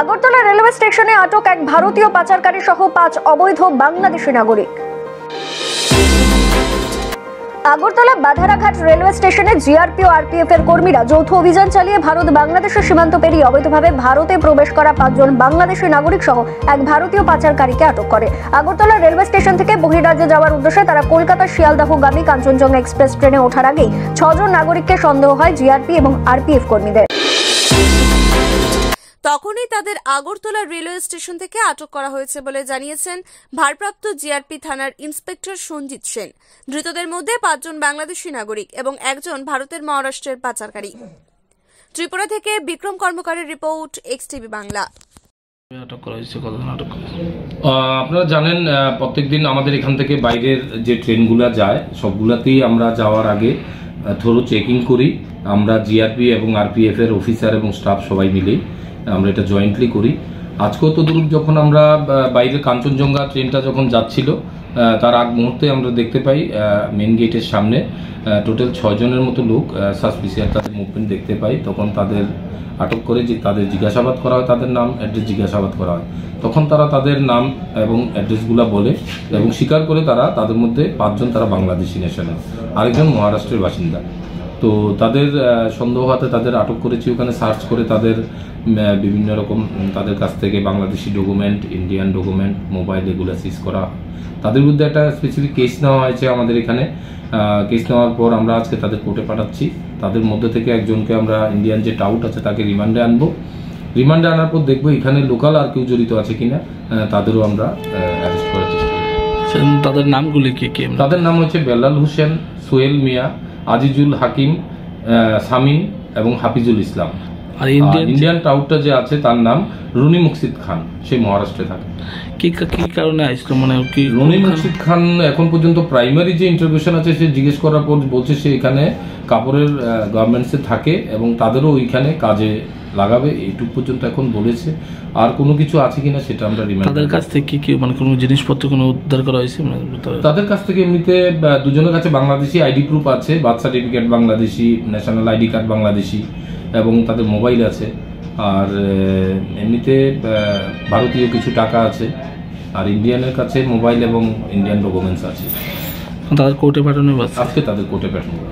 Agartala railway স্টেশনে আটক এক ভারতীয় পাচারকারী সহ 5 অবৈধ বাংলাদেশি নাগরিক। আগরতলা বাধারাঘাট রেলওয়ে স্টেশনে জিআরপি ও আরপিএফ এর কর্মীরা যৌথ অভিযান চালিয়ে ভারত বাংলাদেশের সীমান্ত পেরিয়ে অবৈধভাবে ভারতে প্রবেশ করা 5 জন বাংলাদেশি নাগরিক সহ এক ভারতীয় পাচারকারীকে আটক করে। আগরতলা রেলওয়ে স্টেশন থেকে বহিরাজ্যে যাওয়ার উদ্দেশ্যে তারা কলকাতা শিয়ালদাহগামী কাঞ্চনজঙ্ঘা এক্সপ্রেস ট্রেনে ওঠার আগেই 6 জন নাগরিককে সন্দেহ হয় জিআরপি এবং আরপিএফ কর্মীদের। তখনই তাদের আগরতলা রেলওয়ে স্টেশন থেকে আটক করা হয়েছে বলে জানিয়েছেন ভারপ্রাপ্ত জিআরপি থানার ইন্সপেক্টর সঞ্জিত সেন। ধৃতদের মধ্যে 5 জন বাংলাদেশি নাগরিক এবং একজন ভারতের মহারাষ্ট্রের পাচারকারী। ত্রিপুরা থেকে বিক্রম কর্মকারের রিপোর্ট, এক্সটিভি বাংলা। আপনারা জানেন প্রত্যেকদিন আমাদের এখান থেকে বাইরের যে ট্রেনগুলো যায় সবগুলাতেই আমরা যাওয়ার আগে থরো চেকিং করি। আমরা জিআরপি এবং আরপিএফ এর অফিসার এবং স্টাফ সবাই মিলে আমরা এটা জয়েন্টলি করি। আজকেও তো ধরুন যখন আমরা বাইরের কাঞ্চনজঙ্ঘা ট্রেনটা যখন যাচ্ছিল তার আগ মুহূর্তে আমরা দেখতে পাই মেন গেটের সামনে টোটাল 6 জনের মতো লোক সাসপিসিয়াস তাদের মুভমেন্ট দেখতে পাই। তখন তাদের আটক করে যে তাদের জিজ্ঞাসাবাদ করা হয়, তাদের নাম অ্যাড্রেস জিজ্ঞাসাবাদ করা হয়। তখন তারা তাদের নাম এবং অ্যাড্রেসগুলো বলে এবং স্বীকার করে তাদের মধ্যে 5 জন তারা বাংলাদেশি ন্যাশনাল, আরেকজন মহারাষ্ট্রের বাসিন্দা। তো তাদের সন্দেহ হাতে তাদের আটক করেছি। ওখানে সার্চ করে তাদের বিভিন্ন রকম তাদের কাছ থেকে Bangladeshi document, Indian document, mobile এগুলো সিজ করা। তাদের বিরুদ্ধে একটা স্পেসিফিক কেস নেওয়া হয়েছে আমাদের এখানে। কেস নেওয়ার পর আমরা আজকে তাদের কোর্টে পাঠাচ্ছি। তাদের মধ্যে থেকে একজনকে আমরা ইন্ডিয়ান যে টাউট আছে তাকে রিমান্ডে আনবো। রিমান্ডে আনার পর দেখবো এখানে লোকাল আর কেউ জড়িত আছে কিনা, তাদেরও আমরা অ্যারেস্ট করার চেষ্টা করব। তাদের নামগুলি কি কি? তাদের নাম হচ্ছে বেলাল হোসেন, সোহেল মিয়া, আজিজুল হাকিম, সামিন এবং হাফিজুল ইসলাম। আর ইন্ডিয়ান টাউটটা যে আছে তার নাম রুনি মুকসিদ খান, সে মহারাষ্ট্রে থাকে। কি কারণে আসলো? মানে কি রুনি মুকসিদ খান এখন পর্যন্ত প্রাইমারি যে ইন্টারভিউশন আছে সে জিজ্ঞেস করার পর বলছে সে এখানে কাপড়ের গার্মেন্টসে থাকে এবং তাদেরও ওইখানে কাজে লাগাবে, এইটুকু পর্যন্ত এখন বলেছে। আর কোনো কিছু আছে কিনা সেটা আমরা রিমান্ড। তাদের কাছ থেকে কি মানে কোনো জিনিসপত্র কোনো উদ্ধার করা হয়েছে? তাদের কাছ থেকে এমনিতে দুজনের কাছে বাংলাদেশি আইডি প্রুফ আছে, birth certificate Bangladeshi, national ID card Bangladeshi এবং তাদের মোবাইল আছে। আর এমনিতে ভারতীয় কিছু টাকা আছে। আর ইন্ডিয়ানের কাছে মোবাইল এবং ইন্ডিয়ান ডকুমেন্টস আছে। তাদের কোর্টে পাঠানো? আজকে তাদের কোর্টে পাঠানো।